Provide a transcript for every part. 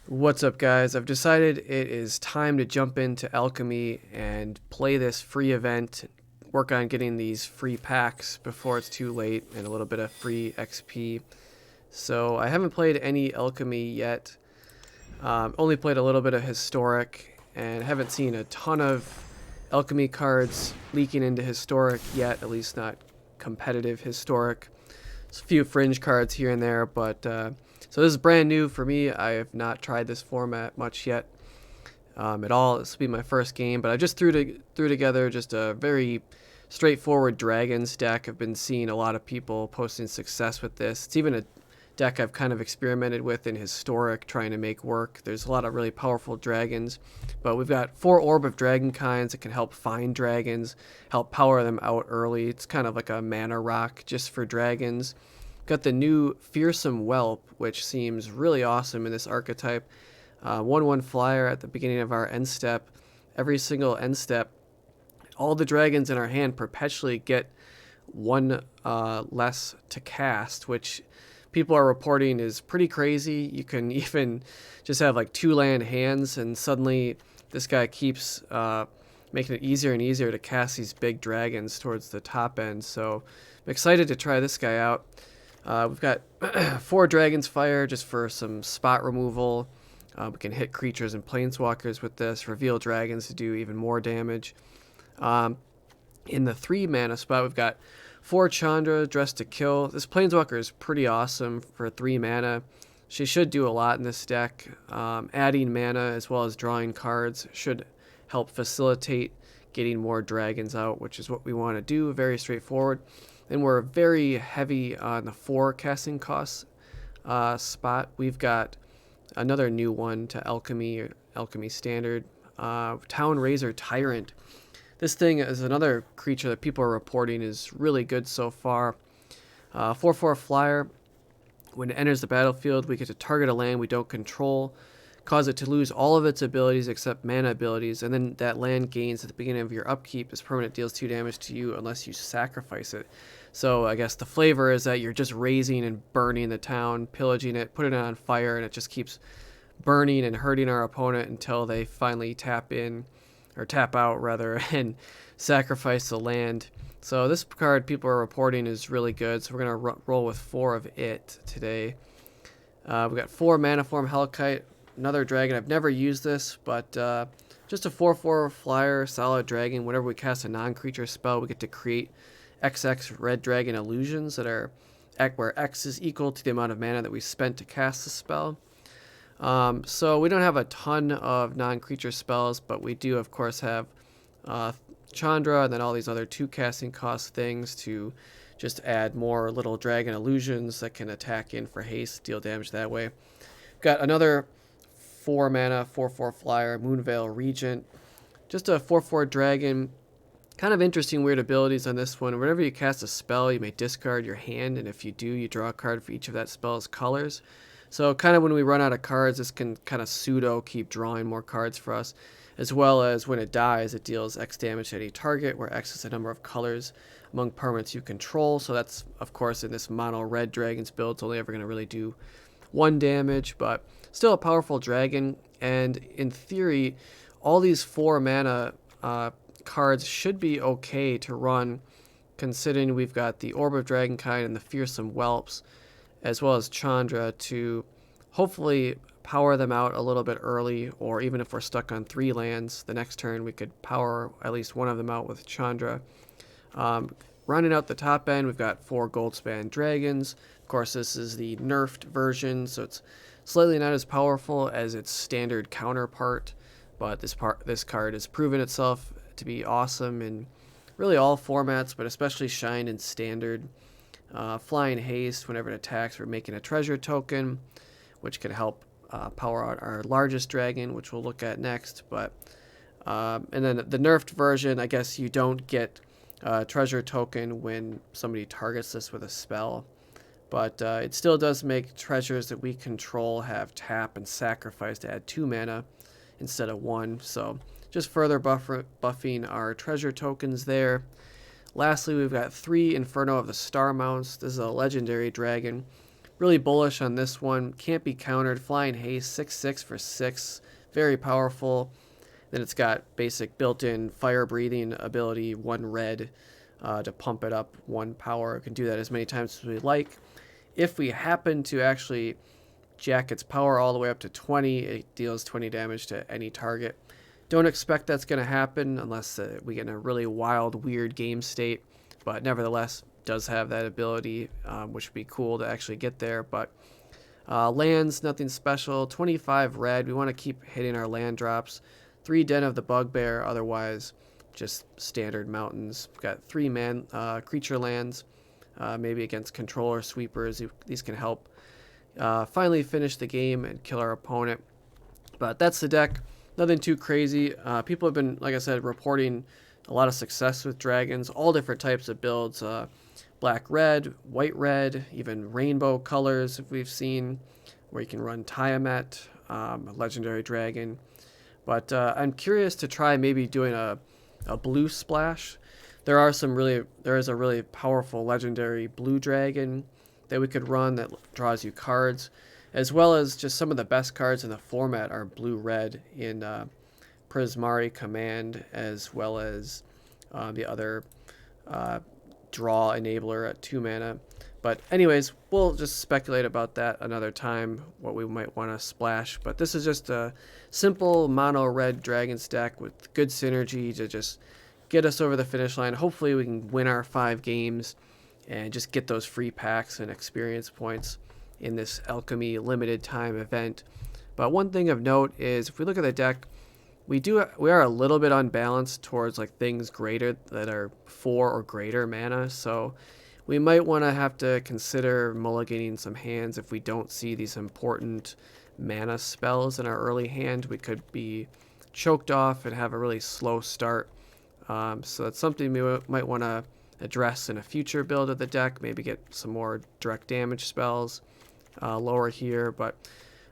What's up, guys? I've decided it is time to jump into Alchemy and play this free event, work on getting these free packs before it's too late, and a little bit of free XP. So I haven't played any Alchemy yet, only played a little bit of Historic, and haven't seen a ton of Alchemy cards leaking into Historic yet, at least not competitive Historic. There's a few fringe cards here and there, but so this is brand new for me. I have not tried this format much yet at all. This will be my first game, but I just threw together just a very straightforward Dragons deck. I've been seeing a lot of people posting success with this. It's even a deck I've kind of experimented with in Historic, trying to make work. There's a lot of really powerful dragons, but we've got 4 Orb of Dragonkinds that can help find dragons, help power them out early. It's kind of like a mana rock just for dragons. Got the new Fearsome Whelp, which seems really awesome in this archetype. 1/1 flyer at the beginning of our end step. Every single end step, all the dragons in our hand perpetually get 1 less to cast, which people are reporting is pretty crazy. You can even just have like 2 land hands, and suddenly this guy keeps making it easier and easier to cast these big dragons towards the top end. So I'm excited to try this guy out. We've got 4 Dragon's Fire just for some spot removal. We can hit creatures and planeswalkers with this, reveal dragons to do even more damage. In the 3 mana spot, we've got 4 Chandra, Dressed to Kill. This planeswalker is pretty awesome for 3 mana. She should do a lot in this deck. Adding mana as well as drawing cards should help facilitate getting more dragons out, which is what we want to do. Very straightforward. And we're very heavy on the 4 casting costs spot. We've got another new one to Alchemy, or Alchemy Standard, Town-razer Tyrant. This thing is another creature that people are reporting is really good so far. 4/4 flyer. When it enters the battlefield, we get to target a land we don't control, cause it to lose all of its abilities except mana abilities, and then that land gains at the beginning of your upkeep as permanent, deals 2 damage to you unless you sacrifice it. So I guess the flavor is that you're just razing and burning the town, pillaging it, putting it on fire, and it just keeps burning and hurting our opponent until they finally tap in, or tap out rather, and sacrifice the land. So this card people are reporting is really good, so we're going to roll with 4 of it today. We've got 4 Manaform Hellkite, another dragon. I've never used this, but just a 4/4 flyer, solid dragon. Whenever we cast a non-creature spell, we get to create XX red dragon illusions that are where X is equal to the amount of mana that we spent to cast the spell. So we don't have a ton of non-creature spells, but we do of course have Chandra and then all these other 2 casting cost things to just add more little dragon illusions that can attack in for haste, deal damage that way. Got another 4 mana 4/4 flyer, Moonveil Regent, just a 4/4 dragon. Kind of interesting weird abilities on this one. Whenever you cast a spell, you may discard your hand, and if you do, you draw a card for each of that spell's colors. So kind of when we run out of cards, this can kind of pseudo keep drawing more cards for us, as well as when it dies, it deals X damage to any target, where X is the number of colors among permanents you control. So that's, of course, in this mono red dragons build, it's only ever going to really do 1 damage, but still a powerful dragon. And in theory, all these 4 mana cards should be okay to run, considering we've got the Orb of Dragonkind and the Fearsome Whelps, as well as Chandra, to hopefully power them out a little bit early, or even if we're stuck on 3 lands, the next turn we could power at least one of them out with Chandra. Rounding out the top end, we've got 4 Goldspan Dragons. Of course, this is the nerfed version, so it's slightly not as powerful as its standard counterpart, but this card has proven itself to be awesome in really all formats, but especially shine in standard. Flying haste, whenever it attacks, we're making a treasure token, which can help power out our largest dragon, which we'll look at next. But and then the nerfed version, I guess you don't get a treasure token when somebody targets this with a spell, but it still does make treasures that we control have tap and sacrifice to add 2 mana instead of 1. So just further buffing our treasure tokens there. Lastly, we've got 3 Inferno of the Star Mounts. This is a legendary dragon. Really bullish on this one. Can't be countered. Flying Haste, 6/6 for 6. Very powerful. Then it's got basic built-in fire breathing ability, 1 red to pump it up 1 power. We can do that as many times as we like. If we happen to actually jack its power all the way up to 20, it deals 20 damage to any target. Don't expect that's going to happen unless we get in a really wild, weird game state. But nevertheless, does have that ability, which would be cool to actually get there. But lands, nothing special. 25 red. We want to keep hitting our land drops. 3 Den of the Bugbear. Otherwise, just standard mountains. We've got 3 creature lands. Maybe against controller sweepers. These can help finally finish the game and kill our opponent. But that's the deck. Nothing too crazy. People have been, like I said, reporting a lot of success with dragons. All different types of builds. Black red, white red, even rainbow colors if we've seen, where you can run Tiamat, a legendary dragon. But I'm curious to try maybe doing a blue splash. There is a really powerful legendary blue dragon that we could run that draws you cards, as well as just some of the best cards in the format are blue-red in Prismari Command, as well as the other draw enabler at 2 mana. But anyways, we'll just speculate about that another time, what we might want to splash. But this is just a simple mono red dragon stack with good synergy to just get us over the finish line. Hopefully we can win our 5 games and just get those free packs and experience points in this Alchemy limited time event. But one thing of note is if we look at the deck, we are a little bit unbalanced towards like things greater that are 4 or greater mana. So we might want to have to consider mulliganing some hands if we don't see these important mana spells in our early hand. We could be choked off and have a really slow start. So that's something we might want to address in a future build of the deck. Maybe get some more direct damage spells lower here, but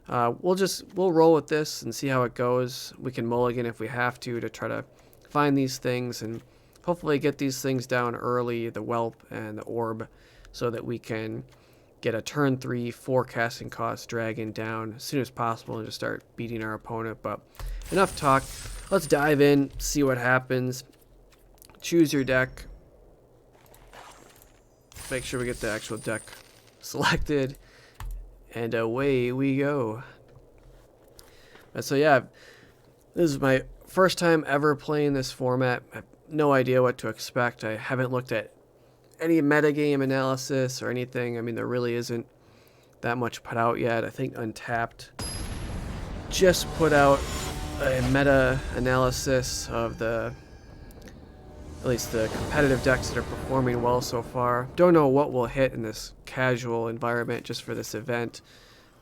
we'll roll with this and see how it goes. We can mulligan if we have to try to find these things and hopefully get these things down early, the Whelp and the Orb, so that we can get a turn 3 4 casting cost dragon down as soon as possible and just start beating our opponent. But enough talk. Let's dive in, see what happens. Choose your deck. Make sure we get the actual deck selected. And away we go. So yeah, this is my first time ever playing this format. I have no idea what to expect. I haven't looked at any metagame analysis or anything. I mean, there really isn't that much put out yet. I think Untapped just put out a meta analysis of at least the competitive decks that are performing well so far. Don't know what we'll hit in this casual environment just for this event.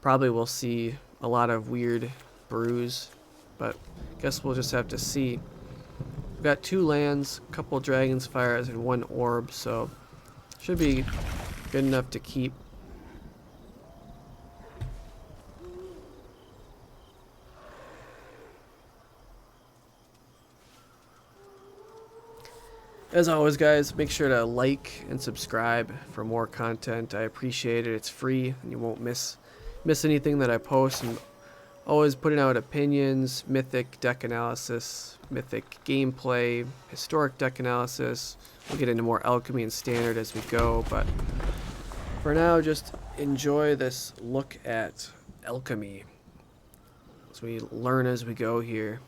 Probably we'll see a lot of weird brews, but guess we'll just have to see. We've got 2 lands, a couple Dragon's Fires, and 1 Orb, so should be good enough to keep. As always, guys, make sure to like and subscribe for more content. I appreciate it. It's free, and you won't miss anything that I post. I'm always putting out opinions, mythic deck analysis, mythic gameplay, historic deck analysis. We'll get into more alchemy and standard as we go, but for now, just enjoy this look at alchemy as we learn as we go here.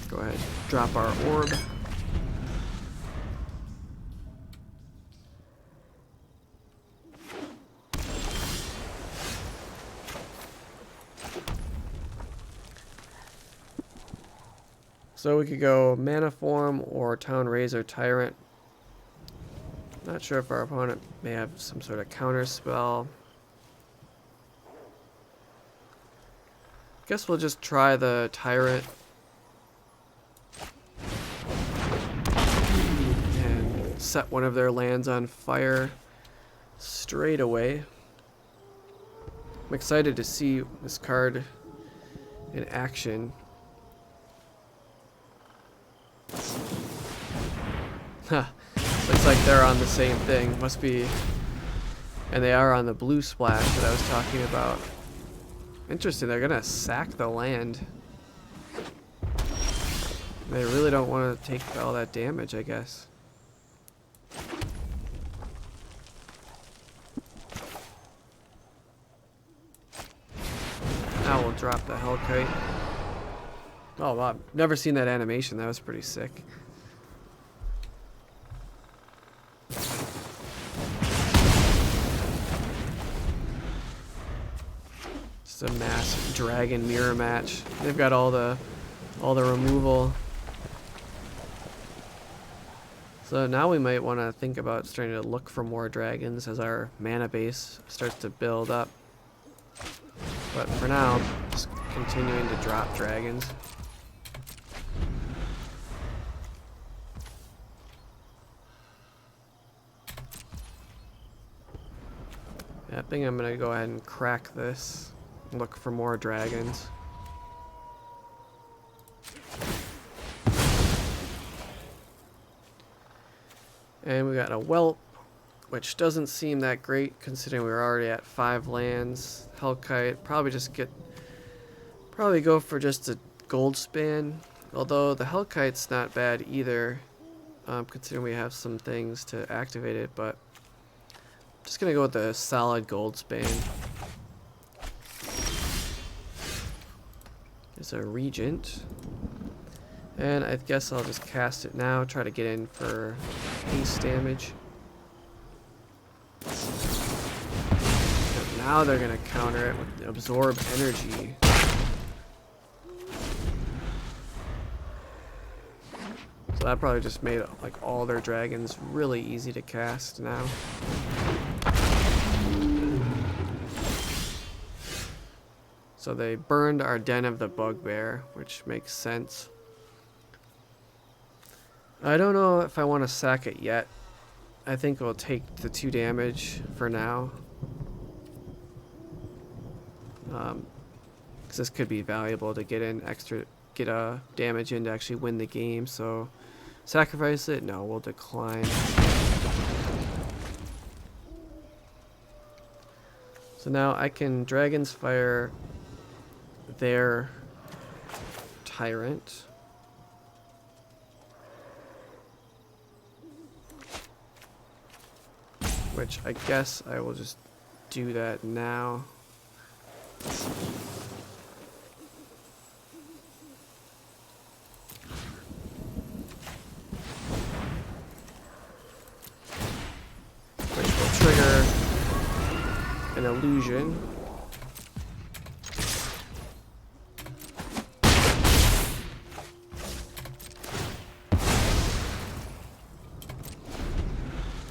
Go ahead, drop our orb. So we could go Manaform or Town-razer Tyrant. Not sure if our opponent may have some sort of counter spell. Guess we'll just try the Tyrant. Set one of their lands on fire straight away. I'm excited to see this card in action. Looks like they're on the same thing. Must be... And they are on the blue splash that I was talking about. Interesting, they're gonna sack the land. They really don't want to take all that damage, I guess. Now we'll drop the Hellkite. Oh wow, never seen that animation. That was pretty sick. Just a mass dragon mirror match. They've got all the removal. So now we might want to think about starting to look for more dragons as our mana base starts to build up. But for now, just continuing to drop dragons. Yeah, I think I'm going to go ahead and crack this. Look for more dragons. And we got a Whelp, which doesn't seem that great considering we're already at 5 lands. Hellkite, probably go for just a Goldspan. Although the Hellkite's not bad either, considering we have some things to activate it. But I'm just gonna go with a solid Goldspan. There's a Regent. And I guess I'll just cast it now, try to get in for haste damage. And now they're going to counter it with absorb energy. So that probably just made like all their dragons really easy to cast now. So they burned our Den of the Bugbear, which makes sense. I don't know if I want to sack it yet. I think we'll take the 2 damage for now. Because this could be valuable to get damage in to actually win the game. So sacrifice it? No, we'll decline. So now I can Dragon's Fire their Tyrant. Which I guess I will just do that now. Which will trigger an illusion.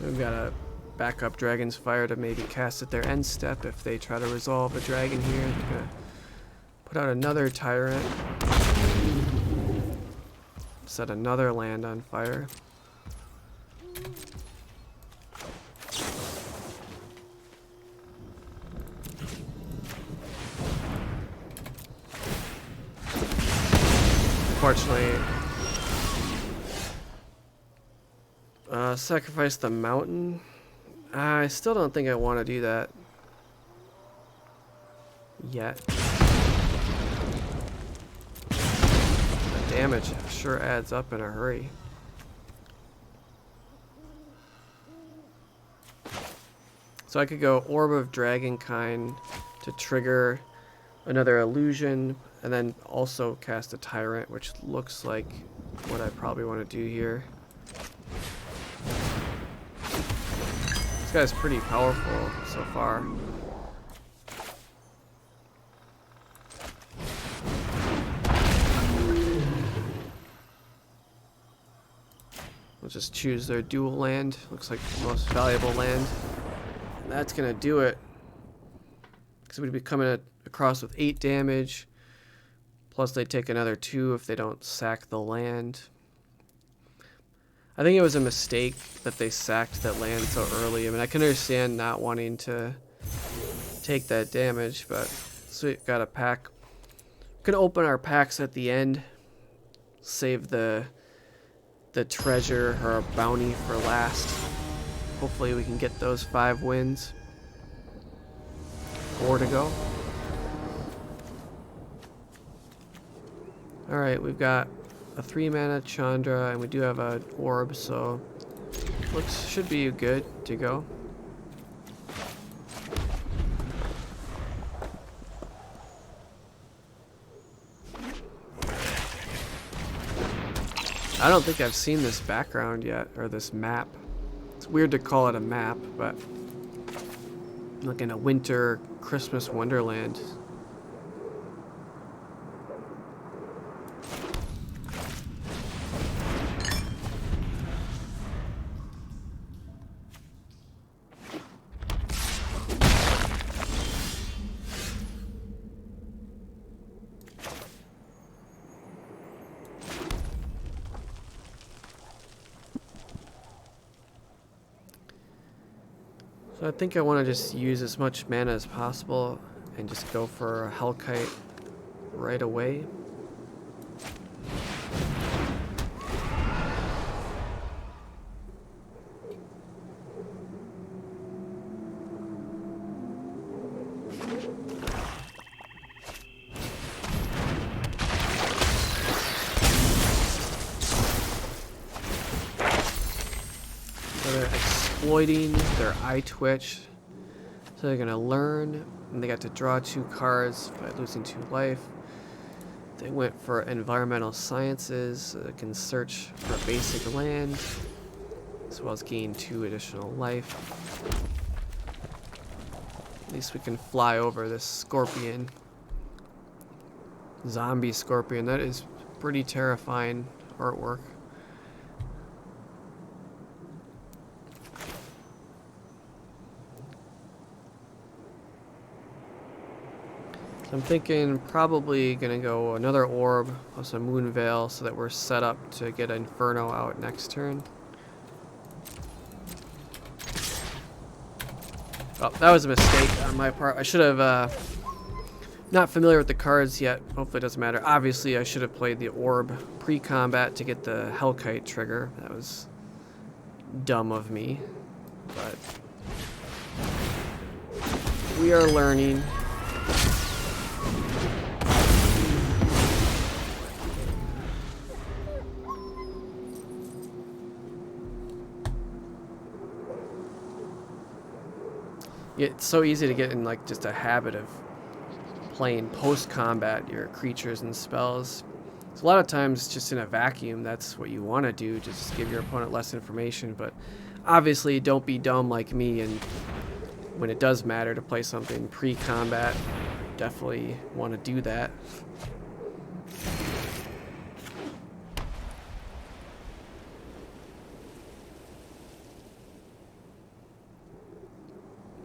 We've got a backup Dragon's Fire to maybe cast at their end step if they try to resolve a dragon here. They're gonna put out another Tyrant. Set another land on fire. Unfortunately, sacrifice the mountain. I still don't think I want to do that yet. The damage sure adds up in a hurry. So I could go Orb of Dragonkind to trigger another illusion, and then also cast a Tyrant, which looks like what I probably want to do here. This guy's pretty powerful so far. We'll just choose their dual land. Looks like the most valuable land. And that's gonna do it. Because we'd be coming across with 8 damage. Plus they take another 2 if they don't sack the land. I think it was a mistake that they sacked that land so early. I mean, I can understand not wanting to take that damage, but sweet, got a pack. Gonna open our packs at the end. Save the the treasure or bounty for last. Hopefully we can get those 5 wins. 4 to go. Alright, we've got a 3-mana Chandra, and we do have an orb, so should be good to go. I don't think I've seen this background yet, or this map. It's weird to call it a map, but like in a winter Christmas wonderland. So I think I want to just use as much mana as possible and just go for a Hellkite right away. Exploiting their eye twitch, so they're gonna learn, and they got to draw 2 cards by losing 2 life. They went for environmental sciences, so they can search for a basic land, as well as gain 2 additional life. At least we can fly over this scorpion, zombie scorpion. That is pretty terrifying artwork. I'm thinking probably gonna go another orb plus a Moonveil so that we're set up to get Inferno out next turn. Oh, that was a mistake on my part. I should have, not familiar with the cards yet. Hopefully it doesn't matter. Obviously I should have played the orb pre-combat to get the Hellkite trigger. That was dumb of me, but we are learning. It's so easy to get in like just a habit of playing post-combat your creatures and spells. So a lot of times just in a vacuum, that's what you want to do, just give your opponent less information, but obviously don't be dumb like me, and when it does matter to play something pre-combat, definitely want to do that.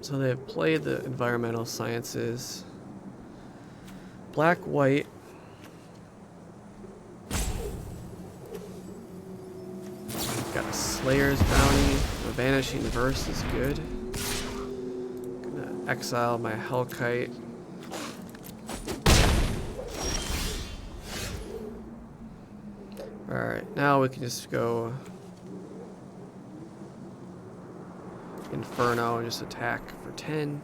So they have played the environmental sciences. Black, white. Got a Slayer's Bounty. The Vanishing Verse is good. Gonna exile my Hellkite. Alright, now we can just go Inferno and just attack for 10.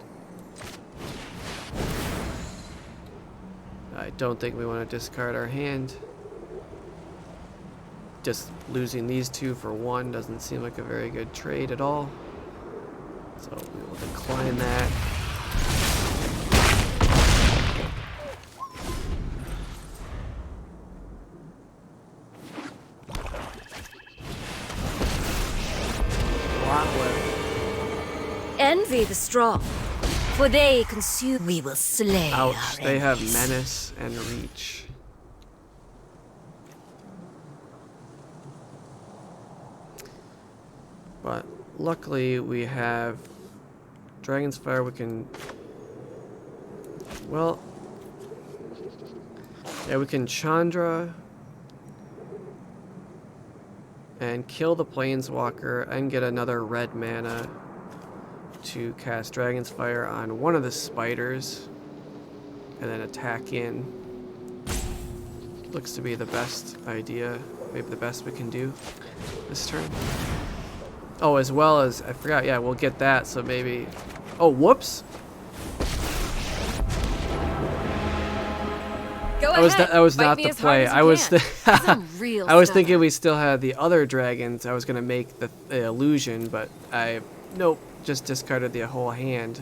I don't think we want to discard our hand. Just losing these 2 for 1 doesn't seem like a very good trade at all. So we will decline that. Envy the strong, for they consume. We will slay. Ouch, they have Menace and Reach. But luckily we have Dragon's Fire. We can, well, yeah, we can Chandra and kill the Planeswalker and get another red mana to cast Dragon's Fire on one of the spiders and then attack in. Looks to be the best idea. maybe the best we can do this turn. Oh, as well as, I forgot, yeah, we'll get that, so maybe... Oh, whoops! Go ahead. That was Fight not me the as hard play. as you I was can. Some real I was stuff. thinking we still had the other dragons. I was gonna make the illusion, but nope, just discarded the whole hand.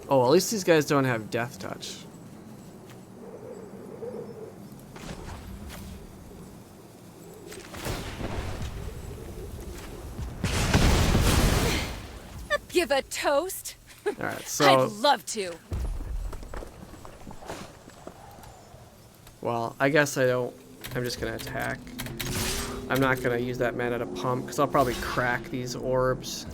Oh, at least these guys don't have death touch. Give a toast? All right, so I'd love to. well, I guess I don't. I'm just gonna attack. I'm not gonna use that mana to pump because I'll probably crack these orbs.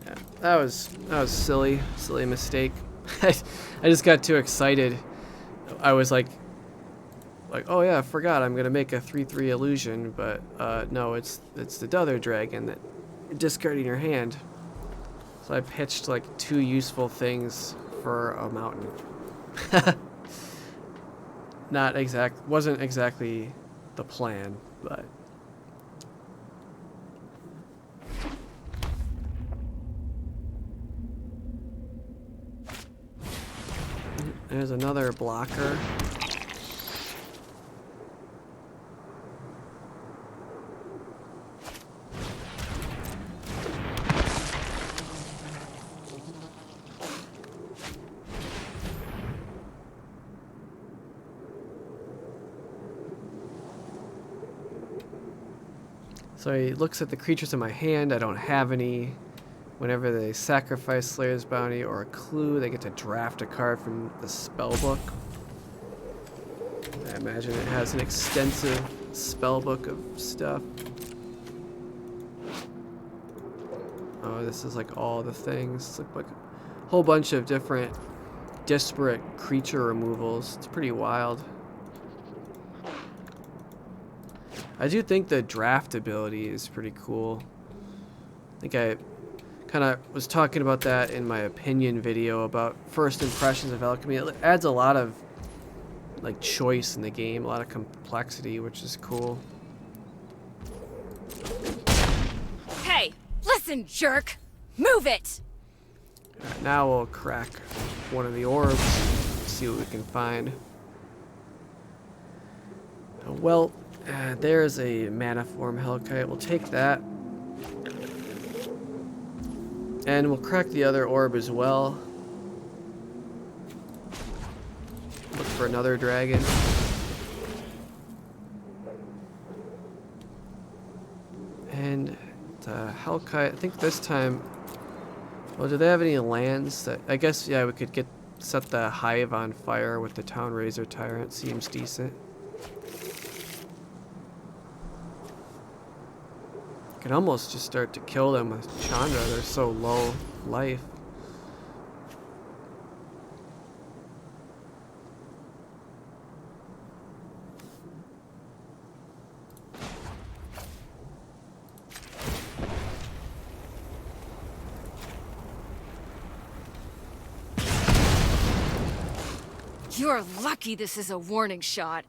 Yeah, that was silly mistake. I just got too excited. I was like, oh yeah, I forgot I'm gonna make a 3/3 illusion, but no, it's the other dragon that you're discarding your hand. So I pitched like 2 useful things for a mountain. Wasn't exactly the plan, but there's another blocker. So he looks at the creatures in my hand. I don't have any. Whenever they sacrifice Slayer's Bounty or a clue, they get to draft a card from the spellbook. I imagine it has an extensive spellbook of stuff. Oh, this is like all the things. It's like a whole bunch of different disparate creature removals. It's pretty wild. I do think the draft ability is pretty cool. I think I kind of was talking about that in my opinion video about first impressions of Alchemy. It adds a lot of like choice in the game, a lot of complexity, which is cool. Hey, listen, jerk! Move it! Alright, now we'll crack one of the orbs, see what we can find. Well, there's a Manaform Hellkite. We'll take that. And we'll crack the other orb as well. Look for another dragon. And the Hellkite, I think this time... Well, do they have any lands that... I guess, yeah, we could set the hive on fire with the Town-razer Tyrant. Seems decent. I can almost just start to kill them with Chandra. They're so low life. You're lucky this is a warning shot.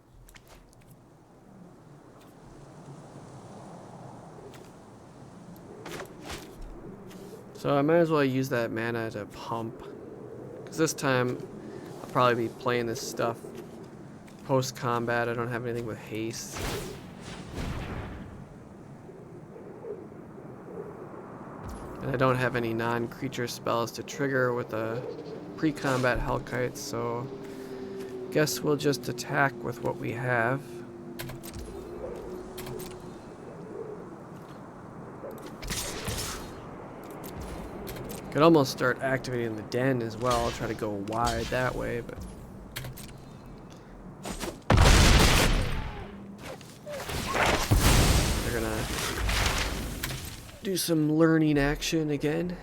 So I might as well use that mana to pump. Because this time, I'll probably be playing this stuff post-combat. I don't have anything with haste. And I don't have any non-creature spells to trigger with a pre-combat Hellkite, so guess we'll just attack with what we have. Could almost start activating the den as well. I'll try to go wide that way, but they're gonna do some learning action again.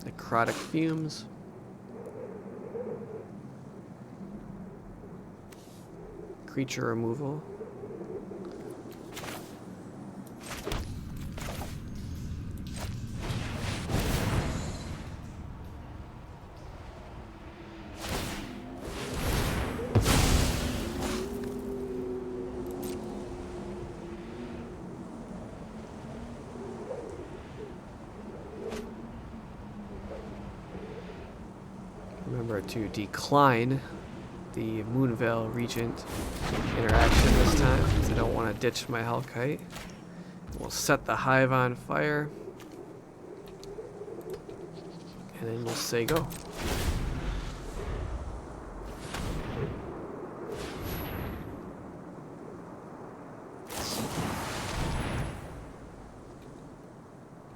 Necrotic fumes. Creature removal. Remember to decline the Moonveil Regent interaction this time, because I don't want to ditch my Hellkite. We'll set the hive on fire, and then we'll say go.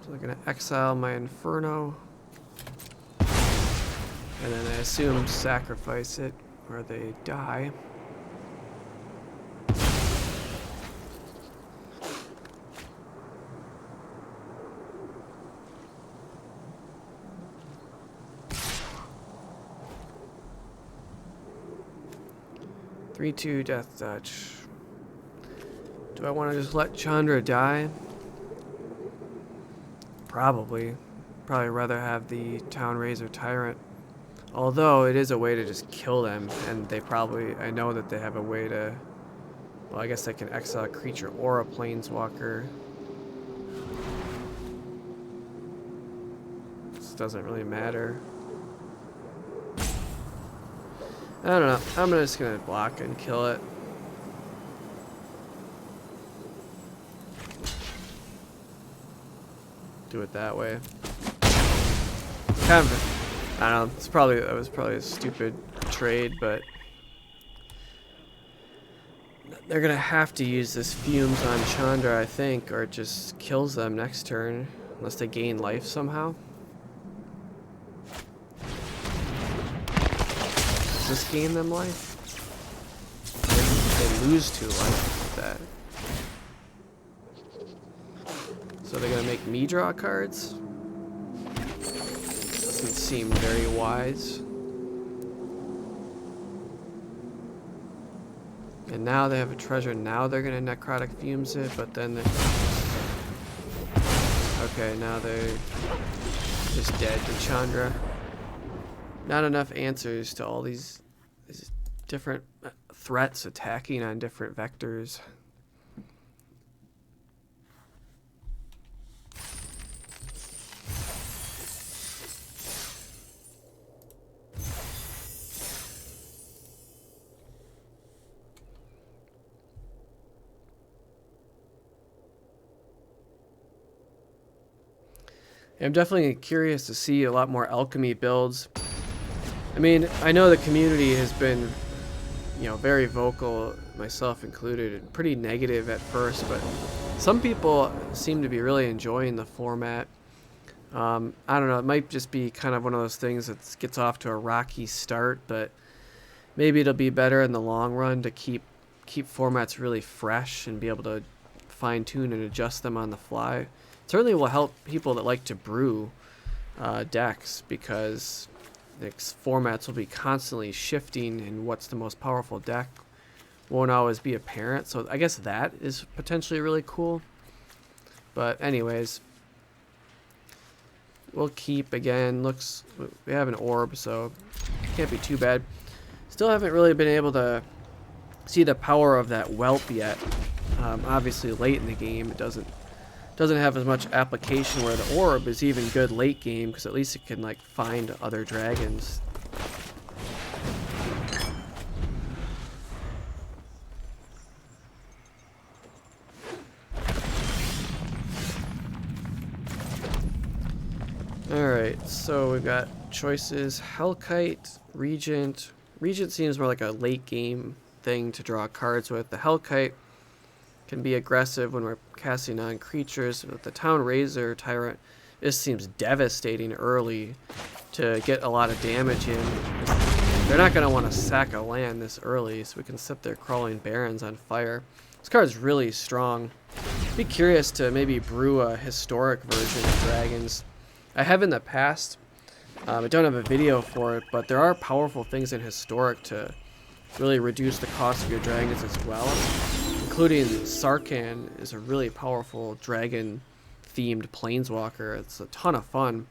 So I'm going to exile my Inferno, and then I assume sacrifice it where they die. Three-two Death Touch. Do I want to just let Chandra die? Probably. Probably rather have the Town-razer Tyrant. Although it is a way to just kill them, and they probably, I know that they have a way to, well, I guess they can exile a creature or a planeswalker. This doesn't really matter. I don't know. I'm just gonna block and kill it. Do it that way. Kind of, I don't know. That was probably a stupid trade, but they're gonna have to use this Fumes on Chandra, I think, or it just kills them next turn, unless they gain life somehow. Does this gain them life? They lose 2 life with that. So they're gonna make me draw cards? Doesn't seem very wise. And now they have a treasure. Now they're gonna Necrotic Fumes it, but then they... Okay, now they're just dead to Chandra. Not enough answers to all these different threats attacking on different vectors. I'm definitely curious to see a lot more alchemy builds. I mean, I know the community has been, you know, very vocal, myself included, pretty negative at first, but some people seem to be really enjoying the format. I don't know, it might just be kind of one of those things that gets off to a rocky start, but maybe it'll be better in the long run to keep formats really fresh and be able to fine-tune and adjust them on the fly. It certainly will help people that like to brew decks, because the formats will be constantly shifting, and what's the most powerful deck won't always be apparent. So I guess that is potentially really cool. But anyways, we'll keep again. Looks, we have an orb, so can't be too bad. Still haven't really been able to see the power of that whelp yet. Obviously late in the game it doesn't have as much application, where the orb is even good late game, because at least it can like find other dragons. Alright, so we've got choices. Hellkite, Regent. Regent seems more like a late game thing to draw cards with. The Hellkite can be aggressive when we're casting on creatures. With the Town-razer Tyrant, this seems devastating early to get a lot of damage in. They're not going to want to sack a land this early, so we can set their Crawling Barrens on fire. This card's really strong. Be curious to maybe brew a historic version of dragons. I have in the past. I don't have a video for it, but there are powerful things in historic to really reduce the cost of your dragons as well. Including Sarkhan is a really powerful dragon-themed planeswalker. It's a ton of fun.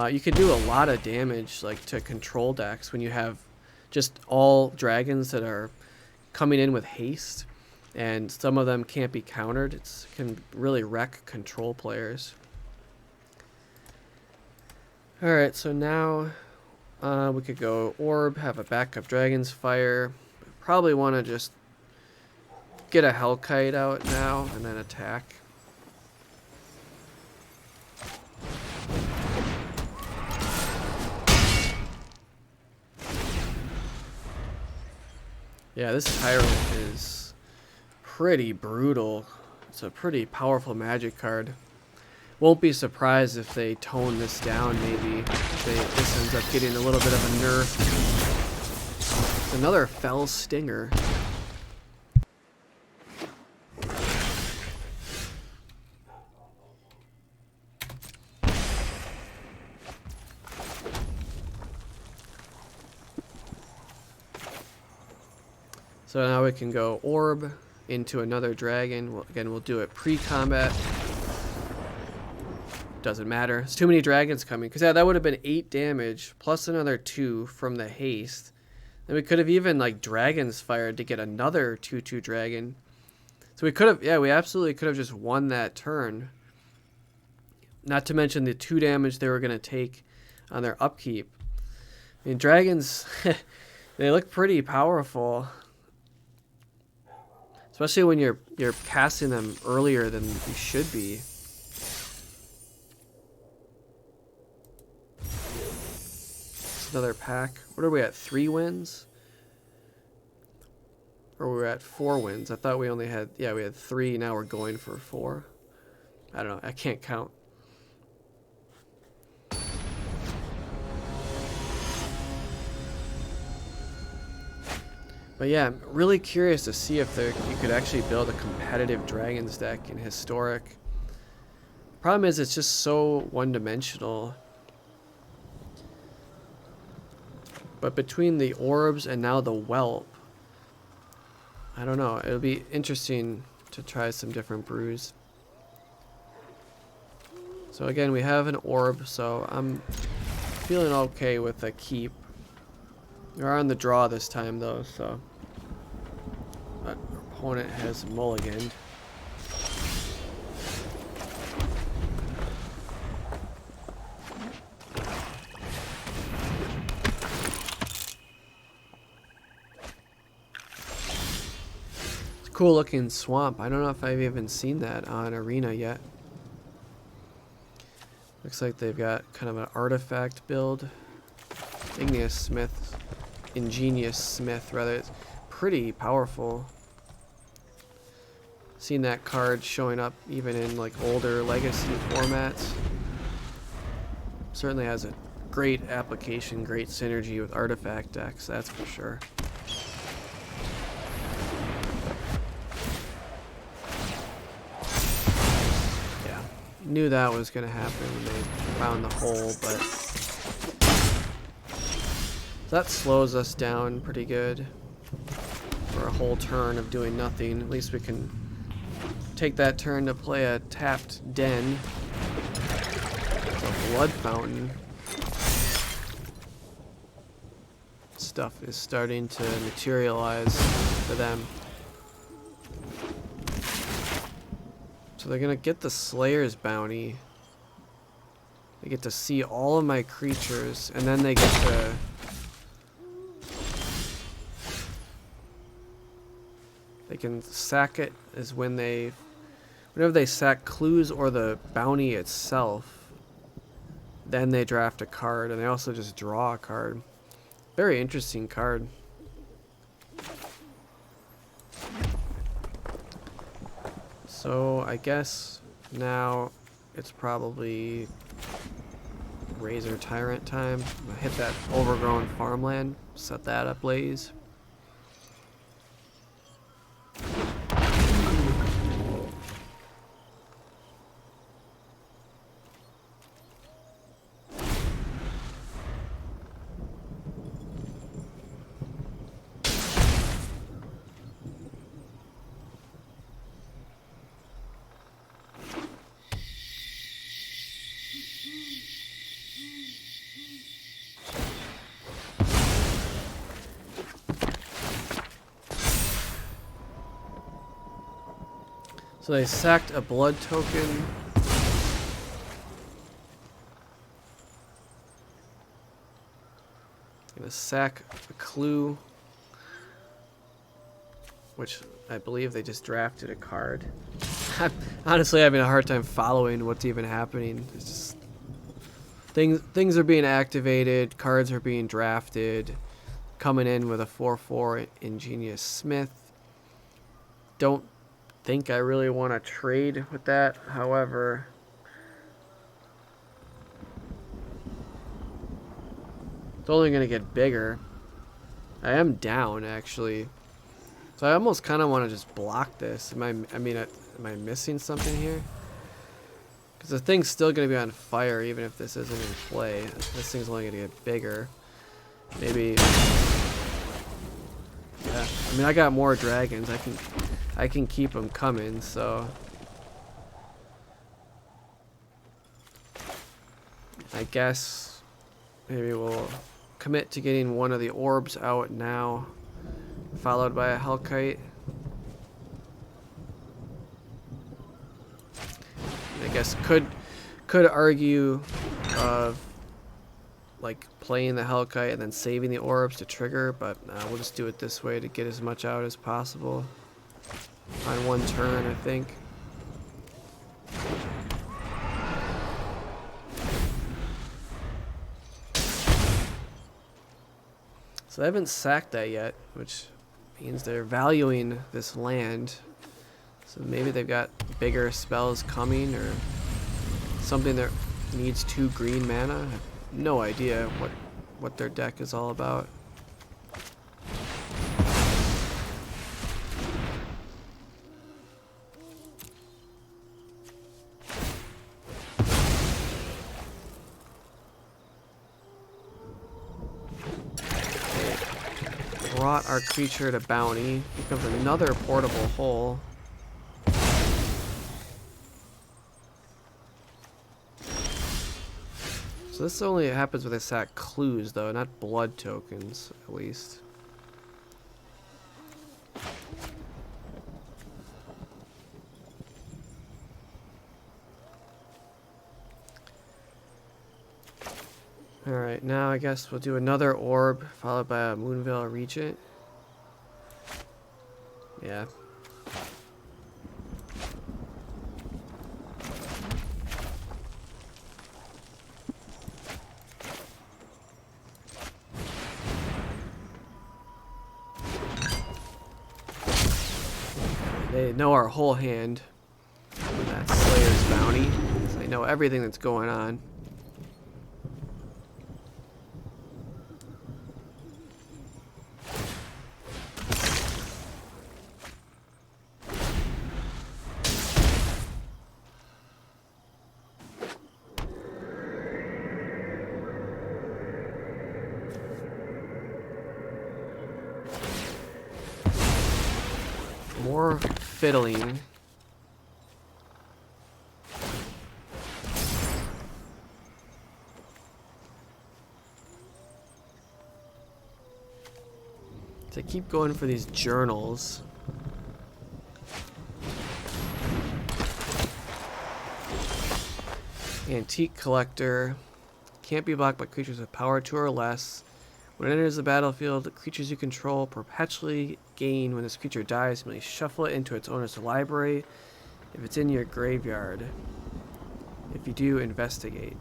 You can do a lot of damage, like to control decks, when you have just all dragons that are coming in with haste, and some of them can't be countered. It can really wreck control players. Alright, so now we could go Orb, have a backup Dragon's Fire. Probably want to just get a Hellkite out now and then attack. Yeah, this Tyrant is pretty brutal. It's a pretty powerful magic card. Won't be surprised if they tone this down, maybe. If this ends up getting a little bit of a nerf. Another Fell Stinger. So now we can go Orb into another dragon. Well, again, we'll do it pre-combat. Doesn't matter. There's too many dragons coming. Because yeah, that would have been 8 damage plus another 2 from the haste. And we could have even like Dragon's Fired to get another 2/2 dragon. So we could have, yeah, we absolutely could have just won that turn. Not to mention the 2 damage they were going to take on their upkeep. I mean, dragons, they look pretty powerful. Especially when you're casting them earlier than you should be. Another pack. What are we at? 3 wins? Or we're at 4 wins? I thought we only had, yeah, we had 3. Now we're going for 4. I don't know. I can't count. But yeah, I'm really curious to see if you could actually build a competitive Dragons deck in Historic. Problem is, it's just so one-dimensional. But between the Orbs and now the Whelp, I don't know. It'll be interesting to try some different brews. So again, we have an Orb, so I'm feeling okay with a keep. We're on the draw this time though, so our opponent has mulliganed. Cool looking swamp. I don't know if I've even seen that on Arena yet. Looks like they've got kind of an artifact build. Ingenious Smith rather. It's pretty powerful. Seen that card showing up even in like older legacy formats. Certainly has a great application, great synergy with artifact decks, that's for sure. Knew that was going to happen when they found the hole, but that slows us down pretty good for a whole turn of doing nothing. At least we can take that turn to play a tapped den. It's a blood fountain. Stuff is starting to materialize for them. So they're gonna get the Slayer's bounty. They get to see all of my creatures, and then they get to they can sack it is when whenever they sack clues or the bounty itself, then they draft a card, and they also just draw a card. Very interesting card. So I guess now it's probably Razor Tyrant time. I'm gonna hit that overgrown farmland, set that ablaze. So they sacked a blood token. Gonna sack a clue, which I believe they just drafted a card. I'm honestly having a hard time following what's even happening. It's just things are being activated, cards are being drafted, coming in with a 4/4 Ingenious Smith. Don't think I really want to trade with that. However, it's only going to get bigger. I am down, actually. So I almost kind of want to just block this. Am I missing something here? Because the thing's still going to be on fire even if this isn't in play. This thing's only going to get bigger. Maybe... yeah, I mean, I got more dragons. I can keep them coming, so... I guess maybe we'll commit to getting one of the orbs out now, followed by a Hellkite. I guess could argue of like playing the Hellkite and then saving the orbs to trigger, but we'll just do it this way to get as much out as possible on one turn, I think. So they haven't sacked that yet, which means they're valuing this land. So maybe they've got bigger spells coming or something that needs 2 green mana. I have no idea what their deck is all about. Brought our creature to bounty. Becomes another portable hole. So this only happens when they sack clues, though, not blood tokens, at least. Alright, now I guess we'll do another orb, followed by a Moonveil Regent. Yeah. They know our whole hand. That's Slayer's Bounty. So they know everything that's going on. More fiddling. To keep going for these journals. Antique Collector. Can't be blocked by creatures with power 2 or less. When it enters the battlefield, the creatures you control perpetually gain. When this creature dies, you may shuffle it into its owner's library if it's in your graveyard. If you do, investigate.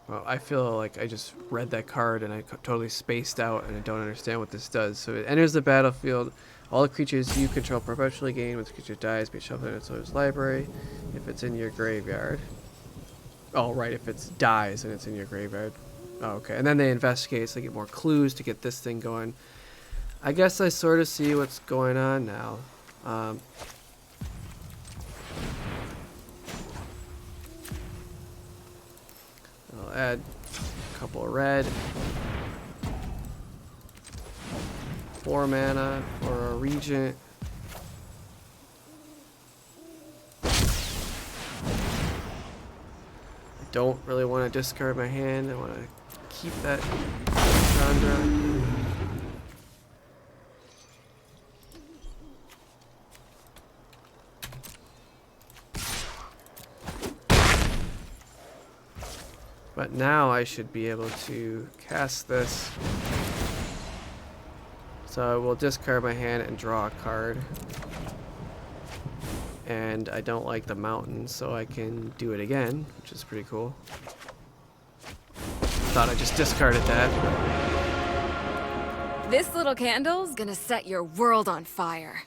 Well, I feel like I just read that card and I totally spaced out and I don't understand what this does. So it enters the battlefield. All the creatures you control perpetually gain. When the creature dies, may shuffle it into its owner's library if it's in your graveyard. Oh, right, if it dies and it's in your graveyard. Oh, okay, and then they investigate, so they get more clues to get this thing going. I guess I sort of see what's going on now. I'll add a couple of red. 4 mana for a Regent. Don't really want to discard my hand. I want to keep that Chandra. But now I should be able to cast this. So I will discard my hand and draw a card. And I don't like the mountain, so I can do it again, which is pretty cool. Thought I just discarded that. This little candle's gonna set your world on fire.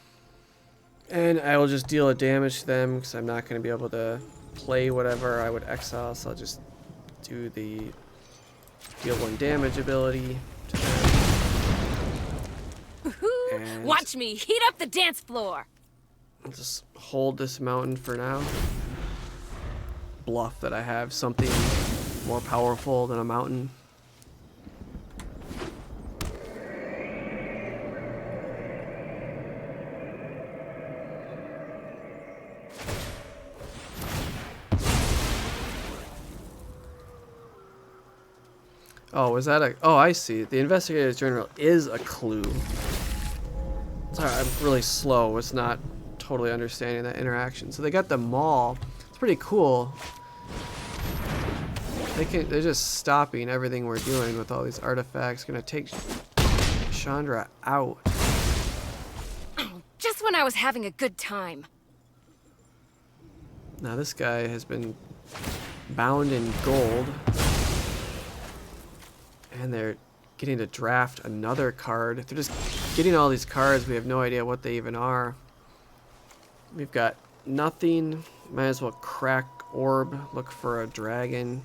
And I will just deal a damage to them because I'm not going to be able to play whatever I would exile, so I'll just do the deal 1 damage ability to them. And Watch me heat up the dance floor. I'll just hold this mountain for now. Bluff that I have something more powerful than a mountain. Oh, was that a... Oh, I see. The Investigator's Journal is a clue. Sorry, I'm really slow. It's not totally understanding that interaction. So they got the mall. It's pretty cool. They're just stopping everything we're doing with all these artifacts. Gonna take Chandra out. Just when I was having a good time. Now this guy has been bound in gold. And they're getting to draft another card. They're just getting all these cards. We have no idea what they even are. We've got nothing. Might as well crack Orb. Look for a dragon.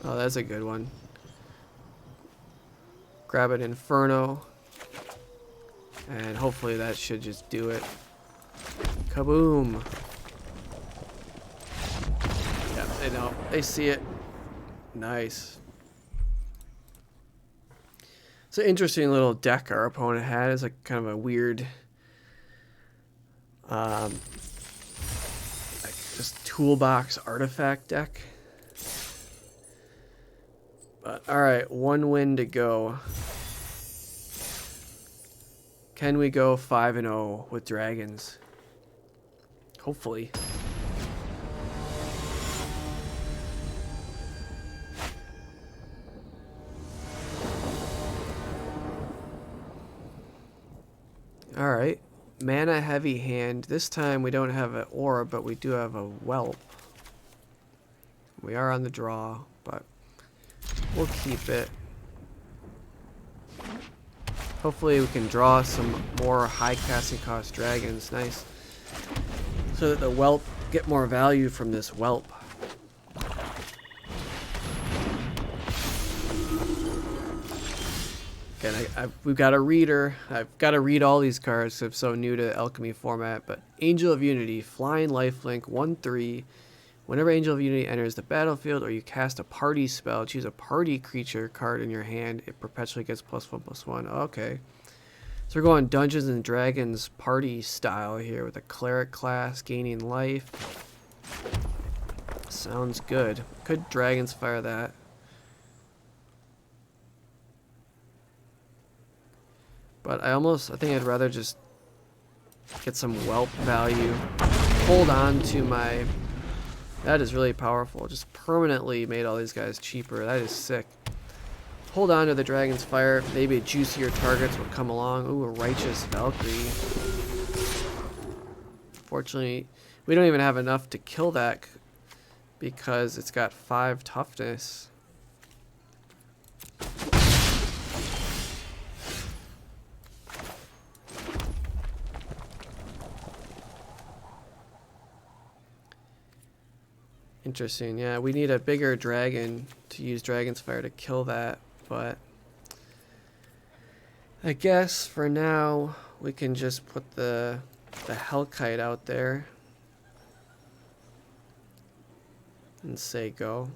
Oh, that's a good one. Grab an Inferno. And hopefully that should just do it. Kaboom! Yeah, they know. They see it. Nice. It's an interesting little deck our opponent had. It's like kind of a weird, like just toolbox artifact deck. But all right, 1 win to go. Can we go 5-0 with dragons? Hopefully. Alright, mana heavy hand. This time we don't have an orb, but we do have a whelp. We are on the draw, but we'll keep it. Hopefully we can draw some more high casting cost dragons. Nice. So that the whelp get more value from this whelp. Again, we've got a reader. I've got to read all these cards because I'm so new to Alchemy format. But Angel of Unity, flying lifelink, 1/3. Whenever Angel of Unity enters the battlefield or you cast a party spell, choose a party creature card in your hand. It perpetually gets +1/+1. Okay. So we're going Dungeons and Dragons party style here with a cleric class gaining life. Sounds good. Could Dragons fire that? But I think I'd rather just get some whelp value. Hold on to my... That is really powerful. Just permanently made all these guys cheaper. That is sick. Hold on to the Dragon's Fire. Maybe juicier targets will come along. Ooh, a Righteous Valkyrie. Fortunately, we don't even have enough to kill that because it's got 5 toughness. Interesting. Yeah, we need a bigger dragon to use Dragon's Fire to kill that, but I guess for now we can just put the Hellkite out there and say go.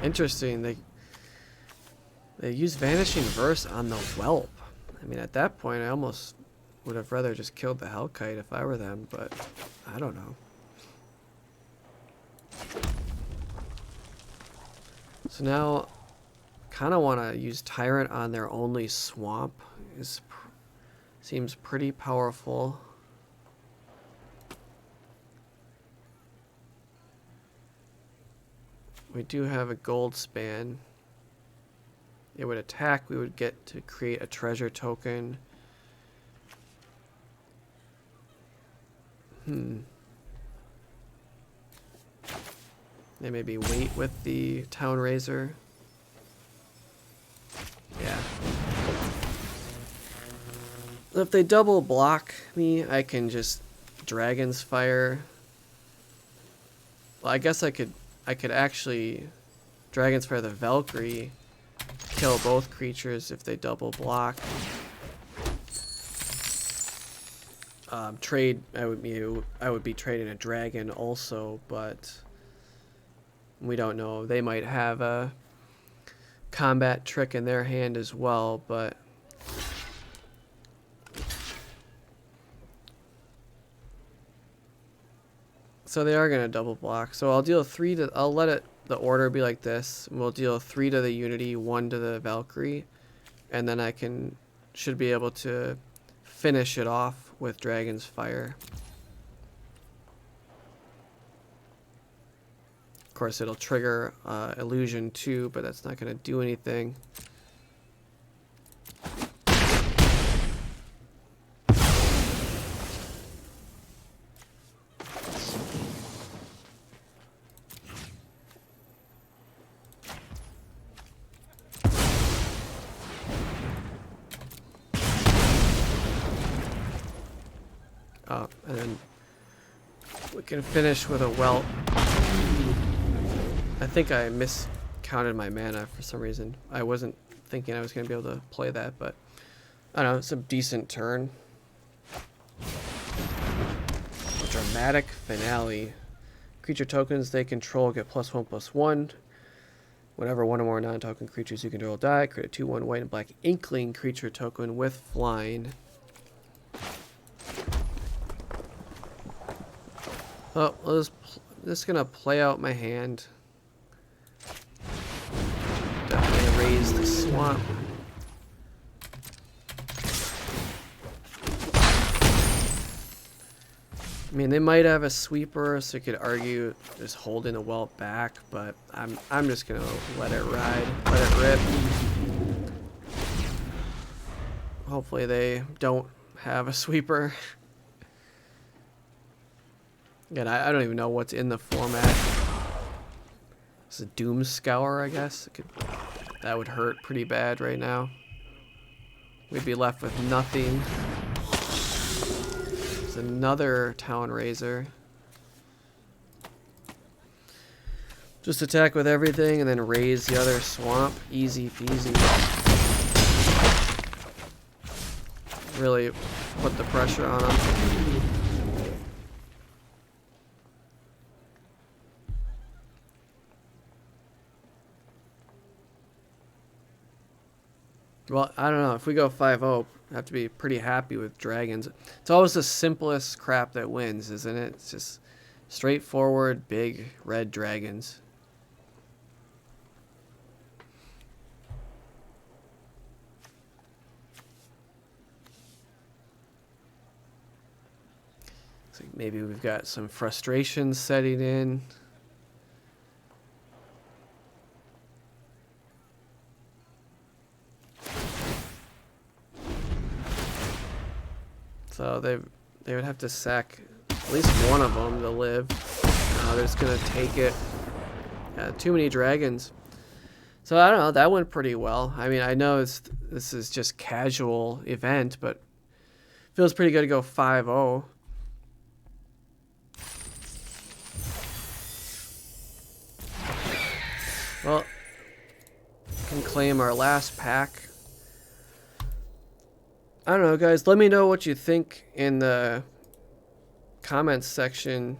Interesting. They use Vanishing Verse on the Whelp. I mean, at that point, I almost would have rather just killed the Hellkite if I were them, but I don't know. So now, kind of want to use Tyrant on their only swamp. Seems pretty powerful. We do have a Goldspan. It would attack, we would get to create a treasure token. They maybe wait with the Town-razer. Yeah. If they double block me, I can just Dragon's Fire. Well, I guess I could actually Dragon's Fire the Valkyrie, kill both creatures if they double block. Trade, I would be trading a dragon also, but we don't know. They might have a combat trick in their hand as well, but so they are gonna double block. So I'll deal 3 to. I'll let it. The order be like this. We'll deal 3 to the Unity, 1 to the Valkyrie, and then I should be able to finish it off with Dragon's Fire. Of course, it'll trigger Illusion too, but that's not going to do anything. And then we can finish with a Whelp. I think I miscounted my mana for some reason. I wasn't thinking I was going to be able to play that, but I don't know, it's a decent turn. A dramatic finale. Creature tokens they control get +1/+1. Whenever one or more non-token creatures you control die, create a 2/1 white and black Inkling creature token with flying. Oh, just gonna play out my hand. Definitely raise the swamp. I mean, they might have a sweeper, so you could argue just holding the Whelp back, but I'm just gonna let it ride, let it rip. Hopefully they don't have a sweeper. Again, I don't even know what's in the format. It's a Doom Scour, I guess. That would hurt pretty bad right now. We'd be left with nothing. There's another Town-razer. Just attack with everything and then raise the other swamp. Easy peasy. Really put the pressure on them. Well, I don't know. If we go 5-0, I have to be pretty happy with dragons. It's always the simplest crap that wins, isn't it? It's just straightforward, big, red dragons. So maybe we've got some frustration setting in. So they would have to sack at least one of them to live. They're just gonna take it. Yeah, too many dragons. So I don't know. That went pretty well. I mean, I know this is just casual event, but feels pretty good to go 5-0. Well, we can claim our last pack. I don't know, guys. Let me know what you think in the comments section.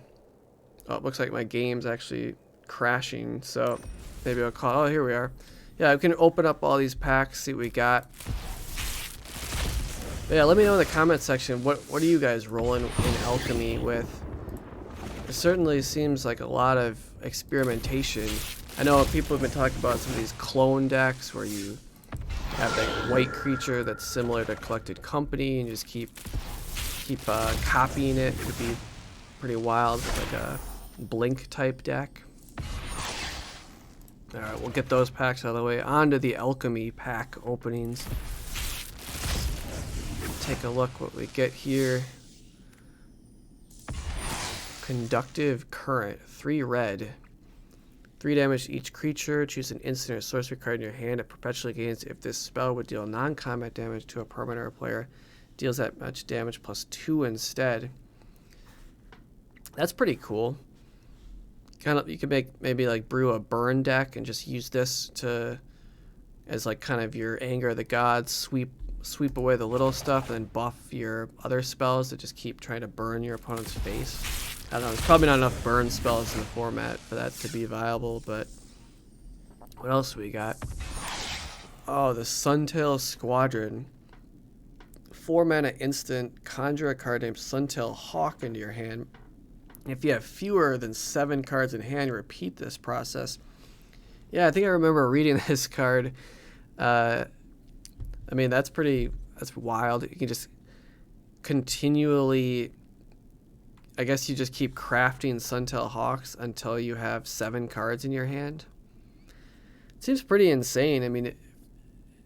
Oh, it looks like my game's actually crashing, so maybe I'll call. Oh, here we are. yeah, we can open up all these packs, see what we got. But yeah, let me know in the comment section, what are you guys rolling in Alchemy with? It certainly seems like a lot of experimentation. I know people have been talking about some of these clone decks where you have that white creature that's similar to Collected Company and just keep copying it. It could be pretty wild, like a Blink type deck. Alright, we'll get those packs out of the way. On to the Alchemy pack openings. Take a look what we get here. Conductive Current, 3 red. 3 damage to each creature. Choose an instant or sorcery card in your hand. It perpetually gains if this spell would deal non-combat damage to a permanent or player. Deals that much damage plus 2 instead. That's pretty cool. Kind of, you could make maybe like brew a burn deck and just use this to as like kind of your Anger of the Gods, sweep away the little stuff and then buff your other spells that just keep trying to burn your opponent's face. I don't know, there's probably not enough burn spells in the format for that to be viable, but what else we got? Oh, the Suntail Squadron. 4 mana instant, conjure a card named Suntail Hawk into your hand. If you have fewer than 7 cards in hand, repeat this process. Yeah, I think I remember reading this card. I mean, that's wild. You can just continually, I guess you just keep crafting Suntail Hawks until you have 7 cards in your hand. It seems pretty insane. I mean,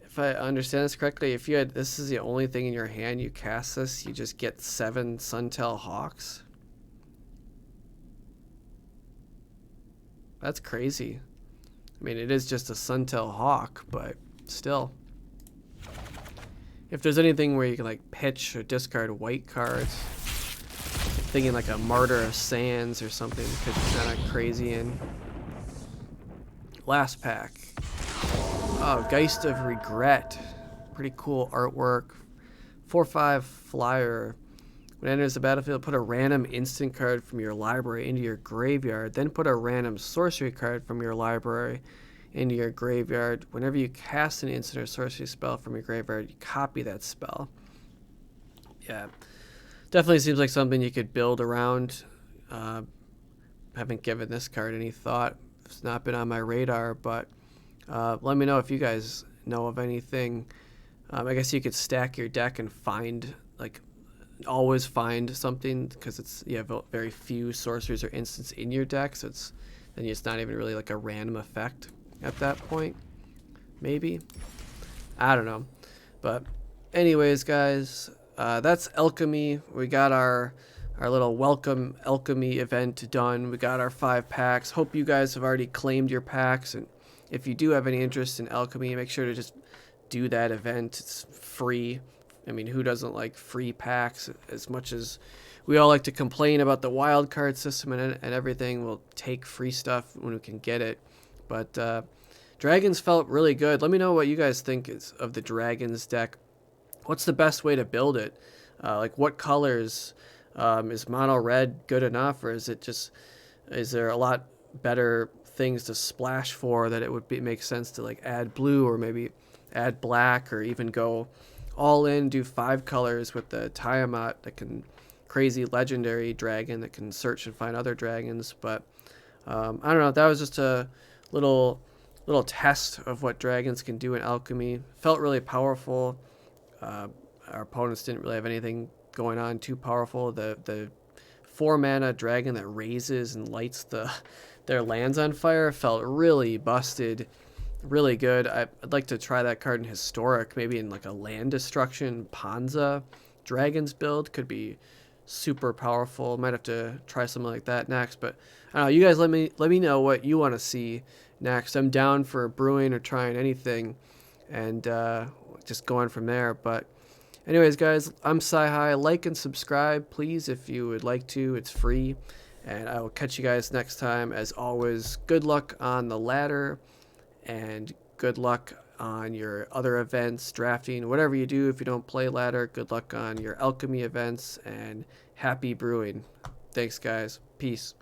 if I understand this correctly, if you had, this is the only thing in your hand, you cast this, you just get 7 Suntail Hawks. That's crazy. I mean, it is just a Suntail Hawk, but still. If there's anything where you can like pitch or discard white cards, thinking like a Martyr of Sands or something could be kind of crazy in. Last pack. Oh, Geist of Regret. Pretty cool artwork. 4/5 flyer. When it enters the battlefield, put a random instant card from your library into your graveyard. Then put a random sorcery card from your library into your graveyard. Whenever you cast an instant or sorcery spell from your graveyard, you copy that spell. Yeah, definitely seems like something you could build around. Haven't given this card any thought. It's not been on my radar, but let me know if you guys know of anything. I guess you could stack your deck and find, like, always find something, because you have very few sorceries or instants in your deck, so then it's not even really like a random effect at that point. Maybe, I don't know. But anyways, guys, that's Alchemy. We got our little welcome Alchemy event done. We got our 5 packs. Hope you guys have already claimed your packs, and if you do have any interest in Alchemy, make sure to just do that event. It's free. I mean, who doesn't like free packs? As much as we all like to complain about the wild card system and everything, we'll take free stuff when we can get it. But Dragons felt really good. Let me know what you guys think of the Dragons deck. What's the best way to build it? Like, what colors? Is mono red good enough, or is there a lot better things to splash for that it would make sense to like add blue, or maybe add black, or even go all in, do 5 colors with the Tiamat, that can crazy legendary dragon that can search and find other dragons. But I don't know, that was just a little test of what dragons can do in Alchemy. Felt really powerful. Our opponents didn't really have anything going on too powerful. The 4 mana dragon that raises and lights their lands on fire felt really busted. Really good. I'd like to try that card in Historic, maybe in like a land destruction Panza Dragons build. Could be super powerful. Might have to try something like that next. But I don't know, you guys let me know what you want to see next. I'm down for brewing or trying anything, and just going from there. But anyways, guys, I'm Sci-Hi. Like and subscribe, please, if you would like to. It's free. And I will catch you guys next time. As always, good luck on the ladder. And good luck on your other events, drafting, whatever you do. If you don't play ladder, good luck on your Alchemy events, and happy brewing. Thanks, guys. Peace.